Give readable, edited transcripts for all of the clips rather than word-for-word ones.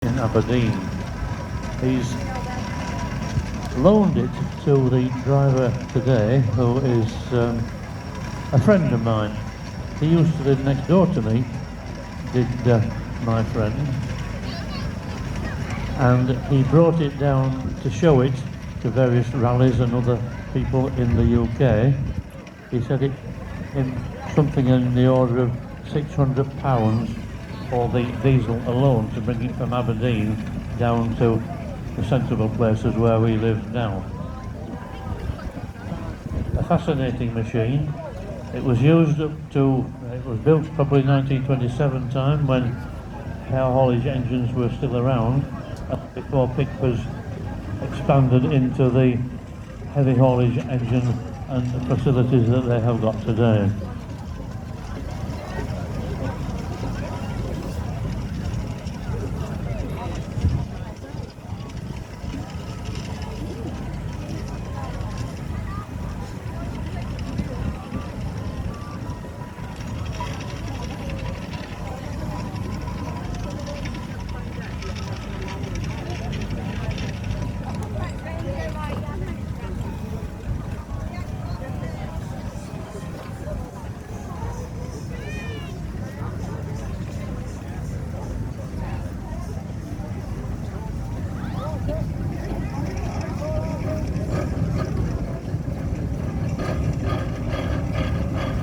in Aberdeen. He's loaned it to the driver today, who is a friend of mine. He used to live next door to me, did my friend, and he brought it down to show it to various rallies and other people in the UK. He said it in something in the order of £600 for the diesel alone to bring it from Aberdeen down to the sensible places where we live now. A fascinating machine. It was used up to, it was built probably 1927 time when air haulage engines were still around, before Pick was expanded into the heavy haulage engine and the facilities that they have got today.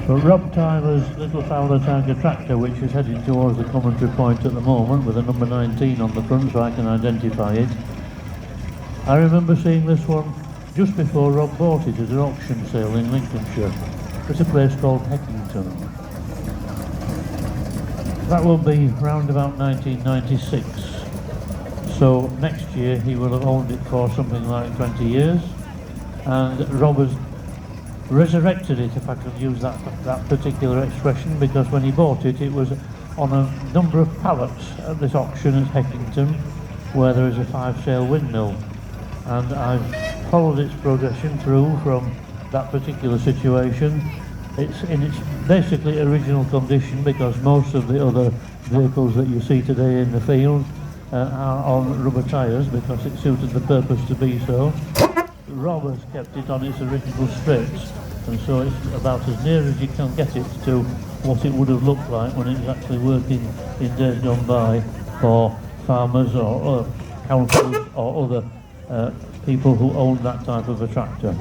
But Rob Tyler's Little Fowler Tiger tractor, which is heading towards the commentary point at the moment with a number 19 on the front so I can identify it. I remember seeing this one just before Rob bought it at an auction sale in Lincolnshire. It's a place called Heckington. That will be round about 1996. So next year he will have owned it for something like 20 years. And Rob has resurrected it, if I could use that particular expression, because when he bought it, it was on a number of pallets at this auction at Heckington, where there is a 5-sail windmill. And I've followed its progression through from that particular situation. It's in its basically original condition, because most of the other vehicles that you see today in the field are on rubber tyres, because it suited the purpose to be so. Rob has kept it on its original strips, and so it's about as near as you can get it to what it would have looked like when it was actually working in days gone by for farmers or councils or other people who owned that type of a tractor.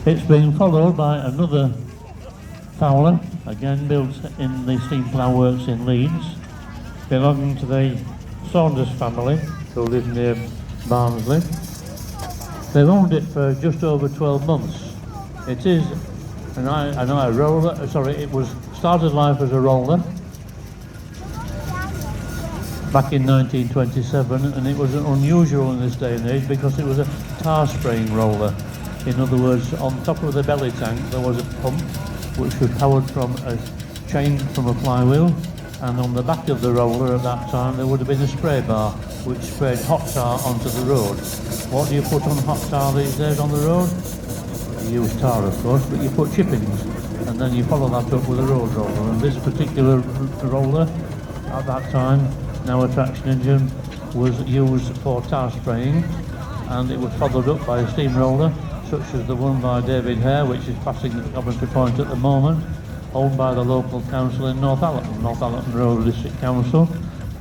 It's been followed by another Fowler, again built in the steam plough works in Leeds, belonging to the Saunders family, who live near Barnsley. They've owned it for just over 12 months. It is a roller, sorry, it was started life as a roller back in 1927, and it was unusual in this day and age because it was a tar spraying roller. In other words, on top of the belly tank there was a pump which was powered from a chain from a flywheel, and on the back of the roller at that time there would have been a spray bar which sprayed hot tar onto the road. What do you put on hot tar these days on the road? You use tar, of course, but you put chippings, and then you follow that up with a road roller. And this particular roller at that time, now a traction engine, was used for tar spraying, and it was followed up by a steam roller such as the one by David Hare, which is passing the Coventry Point at the moment, owned by the local council in Northallerton Road District Council,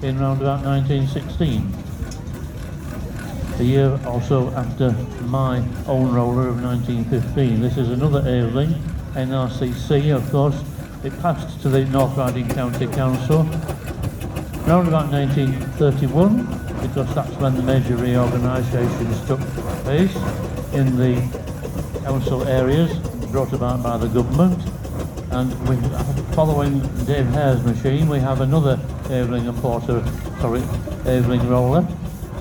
in round about 1916. A year also after my own roller of 1915. This is another Aveling, NRCC, of course. It passed to the North Riding County Council round about 1931, because that's when the major reorganisations took place in the council areas brought about by the government. And following Dave Hare's machine, we have another Aveling and Porter, Aveling roller.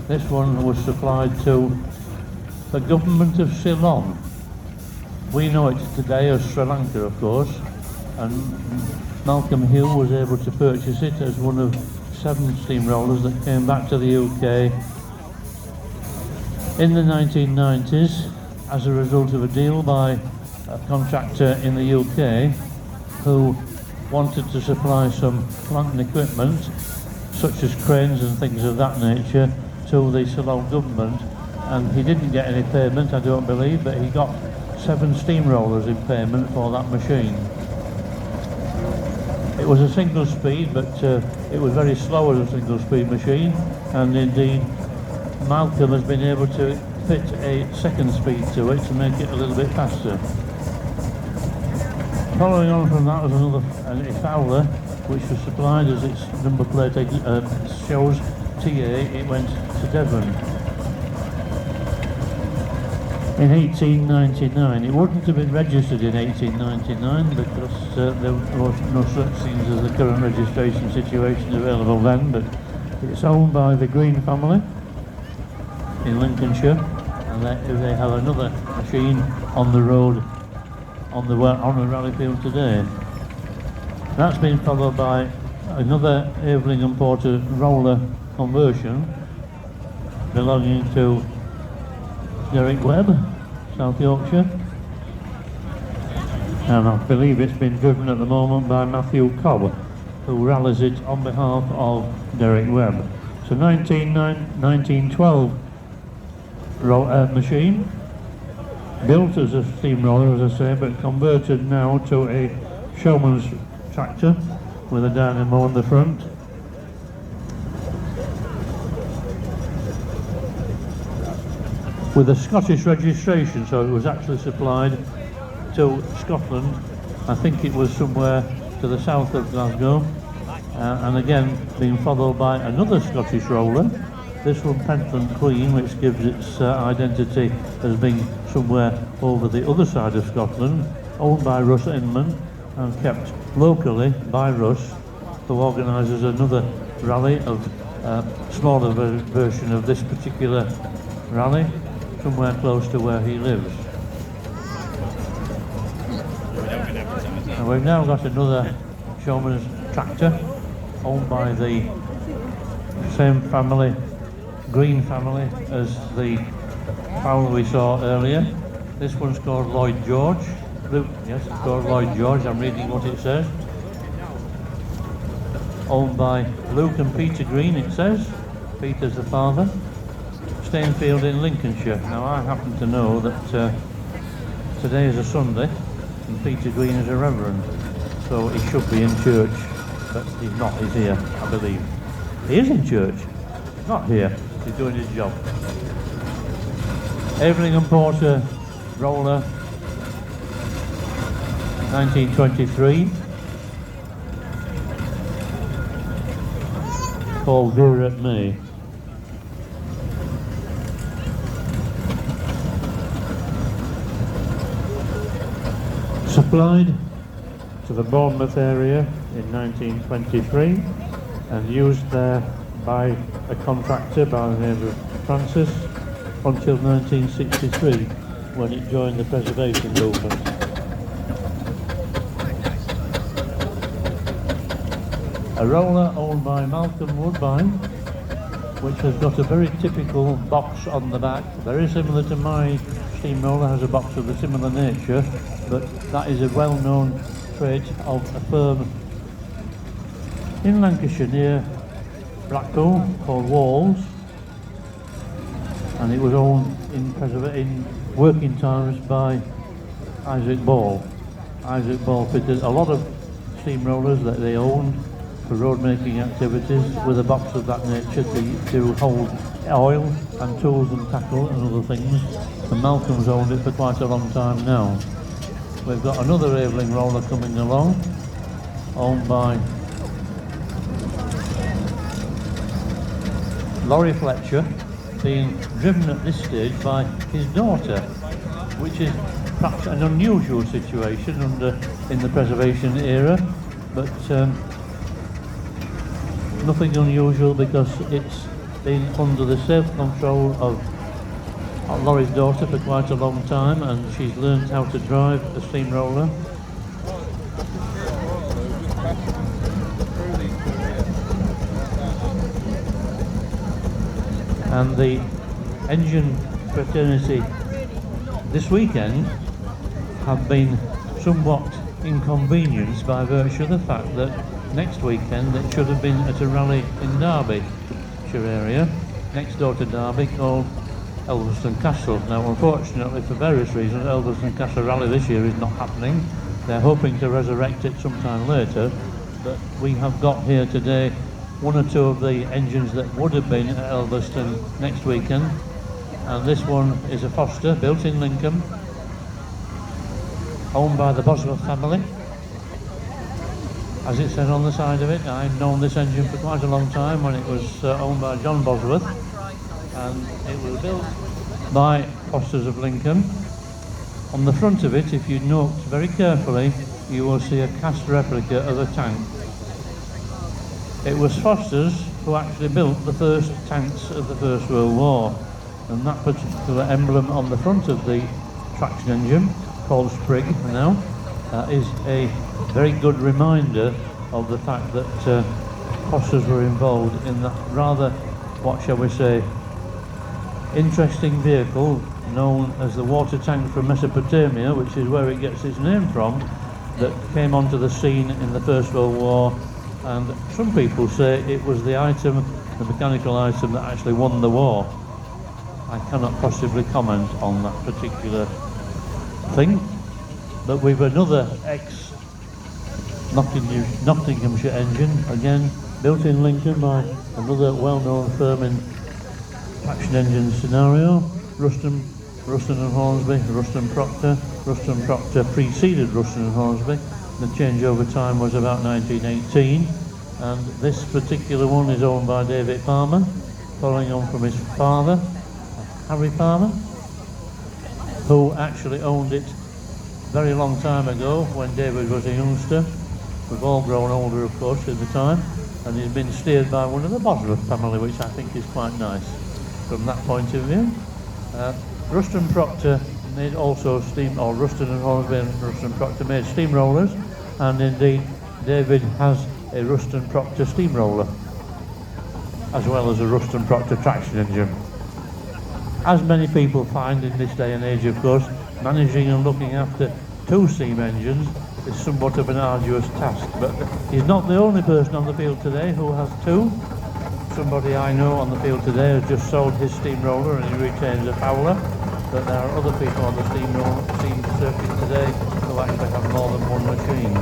This one was supplied to the government of Ceylon. We know it today as Sri Lanka, of course, and Malcolm Hill was able to purchase it as one of 7 steamrollers that came back to the UK in the 1990s as a result of a deal by a contractor in the UK who wanted to supply some plant and equipment such as cranes and things of that nature to the Ceylon government, and he didn't get any payment, I don't believe, but he got 7 steamrollers in payment for that machine. It was a single speed, but it was very slow as a single speed machine, and indeed Malcolm has been able to fit a second speed to it to make it a little bit faster. Following on from that was a Fowler, which was supplied as its number plate shows TA, it went to Devon. In 1899, it wouldn't have been registered in 1899 because there was no such things as the current registration situation available then, but it's owned by the Green family in Lincolnshire, and they have another machine on the road on the rally field today. That's been followed by another Aveling and Porter roller conversion belonging to Derek Webb, South Yorkshire, and I believe it's been driven at the moment by Matthew Cobb, who rallies it on behalf of Derek Webb. So 1912 machine, built as a steamroller, as I say, but converted now to a showman's tractor with a dynamo on the front. With a Scottish registration, so it was actually supplied to Scotland. I think it was somewhere to the south of Glasgow, and again being followed by another Scottish roller, this one Pentland Queen, which gives its identity as being somewhere over the other side of Scotland, owned by Russ Inman and kept locally by Russ, who organises another rally of smaller version of this particular rally, somewhere close to where he lives. And we've now got another showman's tractor owned by the same family, Green family, as the Fowler we saw earlier. This one's called Lloyd George. Yes, it's called Lloyd George, I'm reading what it says. Owned by Luke and Peter Green, it says. Peter's the father. Stainfield in Lincolnshire. Now I happen to know that today is a Sunday and Peter Green is a reverend, so he should be in church, but he's not, he's here, I believe. He is in church, not here, he's doing his job. Aveling and Porter roller, 1923, called Vera May. Supplied to the Bournemouth area in 1923 and used there by a contractor by the name of Francis until 1963 when it joined the preservation movement. A roller owned by Malcolm Woodbine, which has got a very typical box on the back, very similar to my steamroller, has a box of a similar nature, but that is a well-known trait of a firm in Lancashire near Blackpool called Walls, and it was owned in working times by Isaac Ball. Isaac Ball fitted a lot of steamrollers that they owned for road making activities with a box of that nature to hold oil and tools and tackle and other things, and Malcolm's owned it for quite a long time now. We've got another Aveling roller coming along, owned by Laurie Fletcher, being driven at this stage by his daughter, which is perhaps an unusual situation in the preservation era, but nothing unusual because it's been under the safe control of Laurie's daughter for quite a long time, and she's learned how to drive a steamroller. and the engine fraternity this weekend have been somewhat inconvenienced by virtue of the fact that next weekend it should have been at a rally in Derbyshire area, next door to Derby, called Elveston Castle. Now unfortunately, for various reasons, Elveston Castle Rally this year is not happening. They're hoping to resurrect it sometime later, but we have got here today one or two of the engines that would have been at Elveston next weekend, and this one is a Foster built in Lincoln, owned by the Bosworth family. As it says on the side of it, I've known this engine for quite a long time, when it was owned by John Bosworth, and it was built by Fosters of Lincoln. On the front of it, if you note very carefully, you will see a cast replica of a tank. It was Fosters who actually built the first tanks of the First World War, and that particular emblem on the front of the traction engine, called Sprig now, is a very good reminder of the fact that Fosters were involved in that rather, what shall we say, interesting vehicle known as the water tank from Mesopotamia, which is where it gets its name from, that came onto the scene in the First World War, and some people say it was the item, the mechanical item, that actually won the war. I cannot possibly comment on that particular thing, but we've another ex-Nottinghamshire engine, again built in Lincoln by another well-known firm in traction engine scenario, Ruston and Hornsby, Ruston Proctor. Ruston Proctor preceded Ruston and Hornsby. The changeover time was about 1918, and this particular one is owned by David Palmer, following on from his father, Harry Palmer, who actually owned it very long time ago when David was a youngster. We've all grown older, of course, at the time, and he's been steered by one of the Bosworth family, which I think is quite nice from that point of view. Ruston Proctor made also steam, or Ruston and Hornsby and Ruston Proctor made steamrollers, and indeed David has a Ruston Proctor steamroller, as well as a Ruston Proctor traction engine. As many people find in this day and age, of course, managing and looking after two steam engines is somewhat of an arduous task, but he's not the only person on the field today who has two. Somebody I know on the field today has just sold his steamroller and he retains a Fowler, but there are other people on the steam circuit today who actually have more than one machine.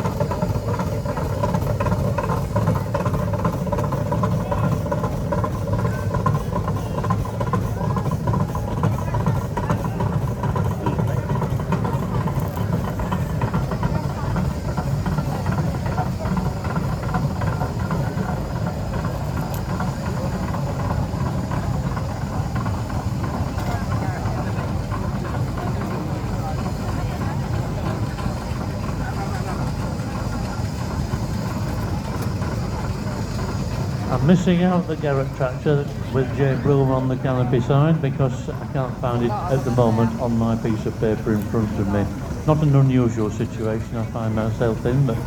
I'm missing out the Garrett tractor with J. Bloom on the canopy side because I can't find it at the moment on my piece of paper in front of me. Not an unusual situation I find myself in, but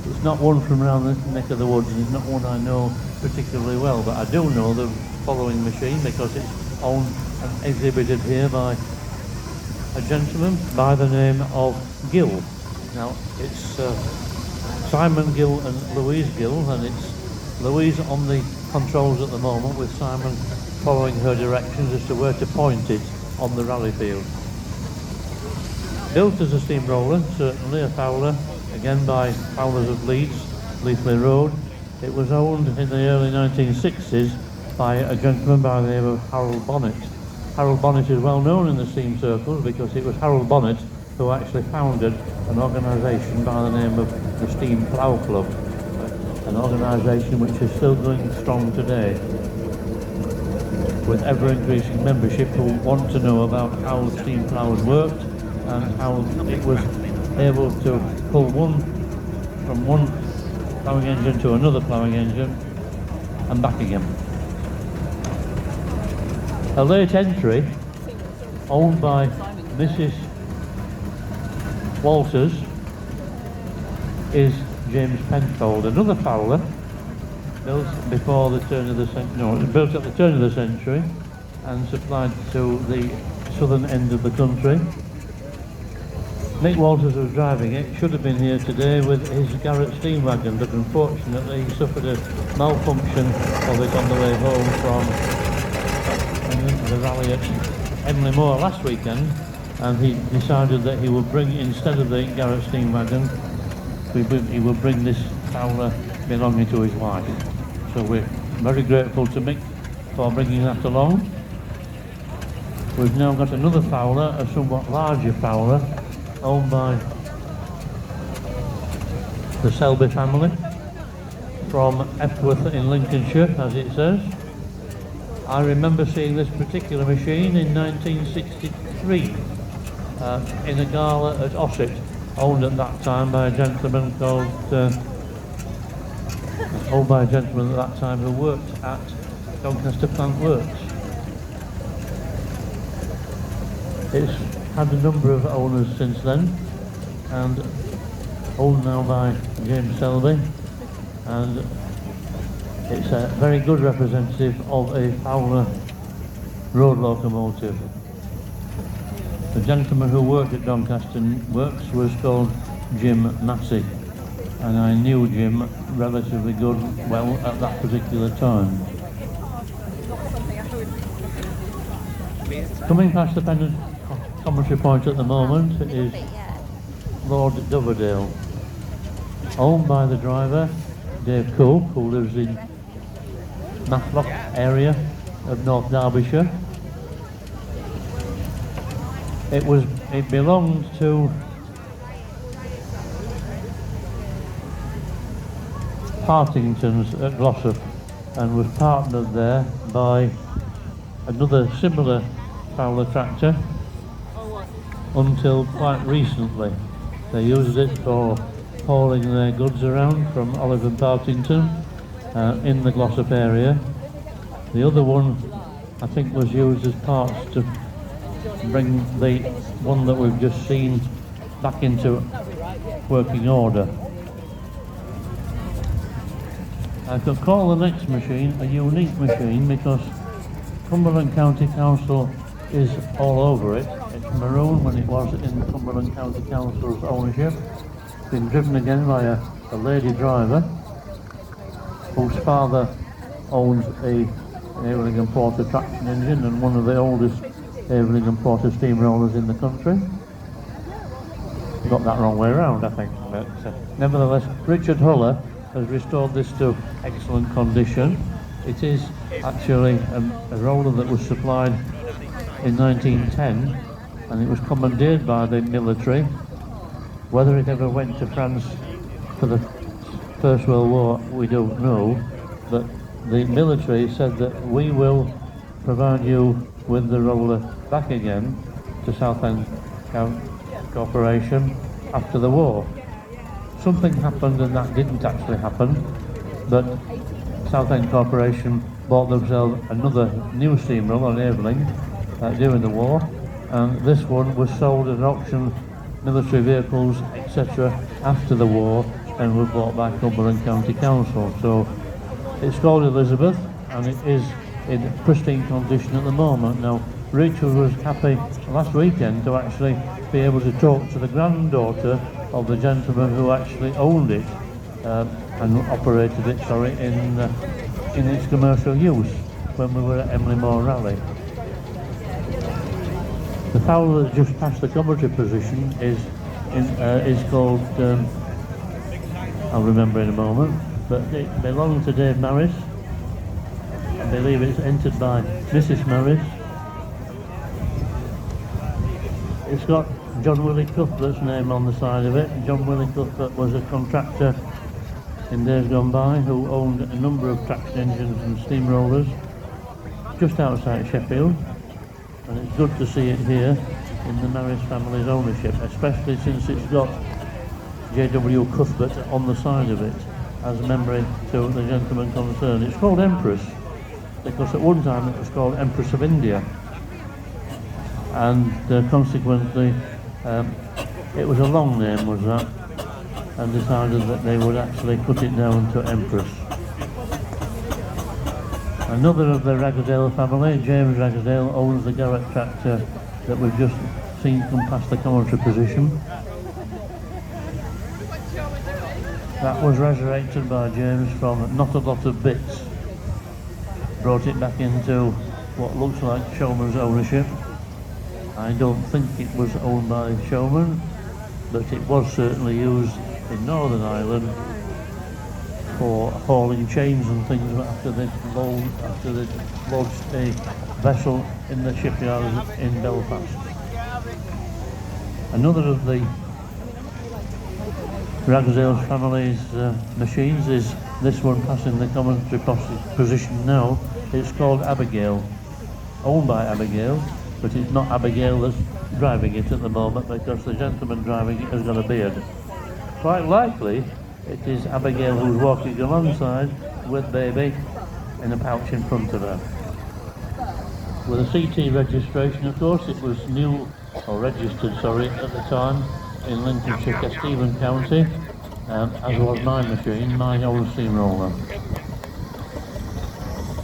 it's not one from around this neck of the woods, and it's not one I know particularly well, but I do know the following machine because it's owned and exhibited here by a gentleman by the name of Gill. Now it's Simon Gill and Louise Gill, and it's Louise on the controls at the moment, with Simon following her directions as to where to point it on the rally field. Built as a steamroller, certainly a Fowler, again by Fowlers of Leeds, Leithley Road. It was owned in the early 1960s by a gentleman by the name of Harold Bonnet. Harold Bonnet is well known in the steam circles because it was Harold Bonnet who actually founded an organisation by the name of the Steam Plough Club, an organisation which is still going strong today, with ever-increasing membership who want to know about how steam ploughs worked and how it was able to pull from one ploughing engine to another ploughing engine and back again. A late entry owned by Mrs. Walters is James Penfold, another Fowler, built before the turn of the century. No, built at the turn of the century, and supplied to the southern end of the country. Nick Walters was driving it, should have been here today with his Garrett steam wagon, but unfortunately he suffered a malfunction of it on the way home from the rally at Emily Moor last weekend, and he decided that he would bring, instead of the Garrett steam wagon, he would bring this Fowler belonging to his wife. So we're very grateful to Mick for bringing that along. We've now got another Fowler, a somewhat larger Fowler, owned by the Selby family from Epworth in Lincolnshire, as it says. I remember seeing this particular machine in 1963 in a gala at Ossett, owned at that time by a gentleman called owned by a gentleman at that time who worked at Doncaster Plant Works. It's had a number of owners since then, and owned now by James Selby, and it's a very good representative of a Fowler road locomotive. The gentleman who worked at Doncaster Works was called Jim Massey, and I knew Jim relatively well at that particular time. Coming past the Pennant commentary point at the moment is Lord Doverdale, owned by the driver Dave Cook, who lives in Matlock area of North Derbyshire. It belonged to Partington's at Glossop and was partnered there by another similar Fowler tractor until quite recently. They used it for hauling their goods around from Olive and Partington in the Glossop area. The other one I think was used as parts to bring the one that we've just seen back into working order. I could call the next machine a unique machine because Cumberland County Council is all over it. It's maroon when it was in Cumberland County Council's ownership. It's been driven again by a lady driver whose father owns a Aveling and Porter traction engine and one of the oldest Aveling and Porter steamrollers in the country. Got that wrong way around, I think, but nevertheless Richard Huller has restored this to excellent condition. It is actually a roller that was supplied in 1910 and it was commandeered by the military. Whether it ever went to France for the First World War we don't know, but the military said that we will provide you with the roller back again to Southend Corporation after the war. Something happened and that didn't actually happen, but Southend Corporation bought themselves another new steamroller on Aveling during the war, and this one was sold at auction, military vehicles, etc. after the war, and was bought by Cumberland County Council. So it's called Elizabeth and it is in pristine condition at the moment. Now Richard was happy last weekend to actually be able to talk to the granddaughter of the gentleman who actually owned it and operated it, in its commercial use when we were at Emily Moor Rally. The Fowler that just past the commentary position is called, I'll remember in a moment, but it belonged to Dave Maris. I believe it's entered by Mrs. Maris. It's got John Willie Cuthbert's name on the side of it. John Willie Cuthbert was a contractor in days gone by who owned a number of traction engines and steamrollers just outside Sheffield, and it's good to see it here in the Maris family's ownership, especially since it's got J.W. Cuthbert on the side of it as a memory to the gentleman concerned. It's called Empress because at one time it was called Empress of India, and consequently it was a long name, was that, and decided that they would actually put it down to Empress. Another of the Ragsdale family, James Ragsdale, owns the Garrett tractor that we've just seen come past the commentary position. That was resurrected by James from not a lot of bits. Brought it back into what looks like Showman's ownership. I don't think it was owned by Showman, but it was certainly used in Northern Ireland for hauling chains and things after they lodged a vessel in the shipyard in Belfast. Another of the Ragsdale family's machines is this one passing the commentary position now. It's called Abigail, owned by Abigail, but it's not Abigail that's driving it at the moment because the gentleman driving it has got a beard. Quite likely it is Abigail who's walking alongside with baby in a pouch in front of her. With a CT registration, of course, it was new, or registered, sorry, at the time in Lincolnshire, Kesteven County, as was my machine, my old steamroller.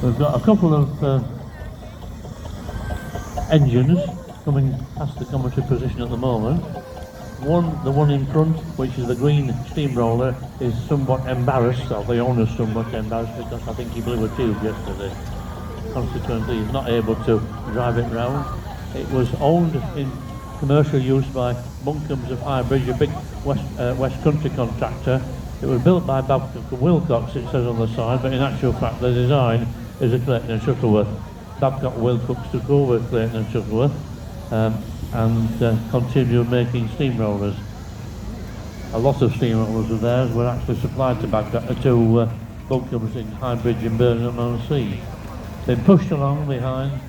We've got a couple of engines coming past the commentary position at the moment. The one in front, which is the green steamroller, is somewhat embarrassed, or the owner's somewhat embarrassed because I think he blew a tube yesterday. Consequently, he's not able to drive it round. It was owned in commercial use by Buncombe's of Highbridge, a big West Country contractor. It was built by Babcock and Wilcox, it says on the side, but in actual fact the design is a Clayton and Shuttleworth. Babcock and Wilcox took over Clayton and Shuttleworth and continued making steamrollers. A lot of steamrollers of theirs were actually supplied to Buncombe's in Highbridge and Birmingham-on-Sea. Then pushed along behind,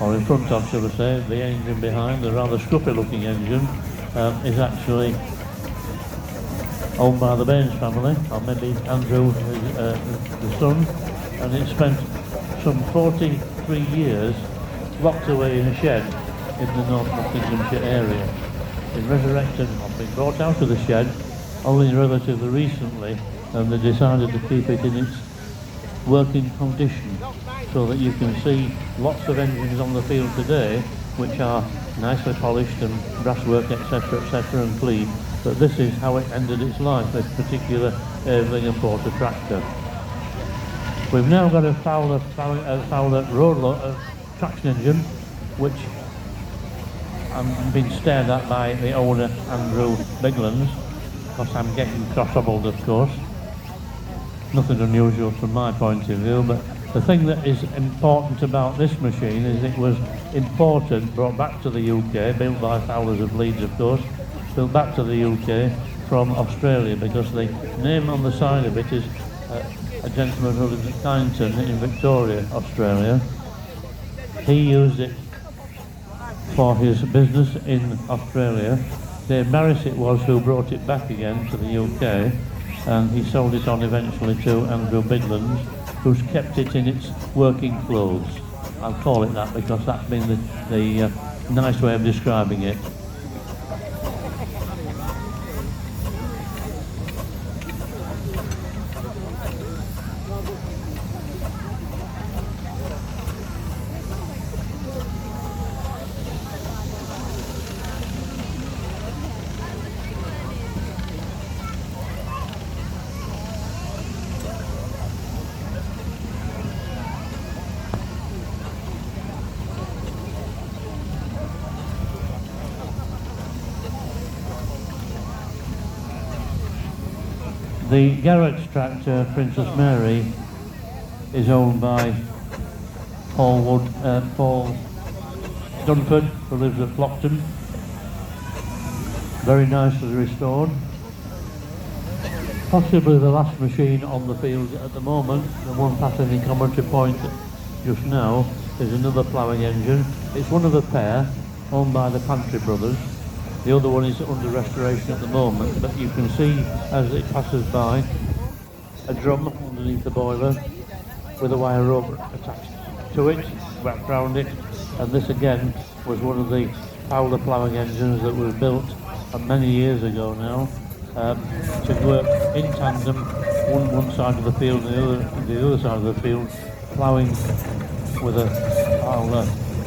or in front of, shall I say, the engine behind, the rather scruffy looking engine, is actually owned by the Baines family, or maybe Andrew, the son, and it spent some 43 years locked away in a shed in the North Nottinghamshire area. It resurrected and been brought out of the shed only relatively recently, and they decided to keep it in its working condition, so that you can see lots of engines on the field today which are nicely polished and brasswork, etc, and clean, but this is how it ended its life, this particular Aveling and Porter tractor. We've now got a Fowler traction engine, which I'm being stared at by the owner, Andrew Biglands, because I'm getting cross-hobbled, of course. Nothing unusual from my point of view, but the thing that is important about this machine is it was imported, brought back to the UK, built by Fowlers of Leeds, of course, built back to the UK from Australia, because the name on the side of it is a gentleman who lives at Anston in Victoria, Australia. He used it for his business in Australia. Dave Maris it was who brought it back again to the UK, and he sold it on eventually to Andrew Biglands, who's kept it in its working clothes. I'll call it that because that's been the nice way of describing it. The Garrett tractor, Princess Mary, is owned by Paul Dunford, who lives at Flockton. Very nicely restored. Possibly the last machine on the field at the moment, the one passing in commentary point just now, is another ploughing engine. It's one of a pair, owned by the Pantry brothers. The other one is under restoration at the moment, but you can see as it passes by a drum underneath the boiler with a wire rope attached to it, wrapped around it, and this again was one of the Fowler ploughing engines that was built many years ago now to work in tandem, one side of the field and the other side of the field, ploughing with a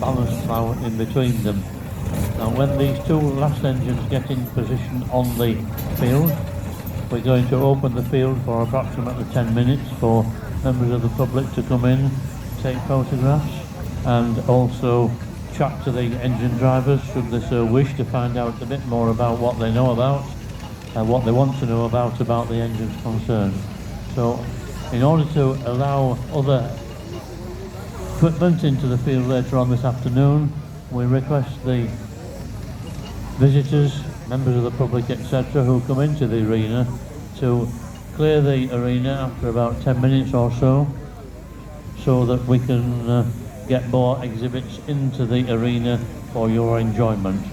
balance plough in between them. Now when these two last engines get in position on the field, we're going to open the field for approximately 10 minutes for members of the public to come in, take photographs, and also chat to the engine drivers should they so wish to find out a bit more about what they know about and what they want to know about the engines concerned. So in order to allow other equipment into the field later on this afternoon, we request the visitors, members of the public, etc., who come into the arena to clear the arena after about 10 minutes or so that we can get more exhibits into the arena for your enjoyment.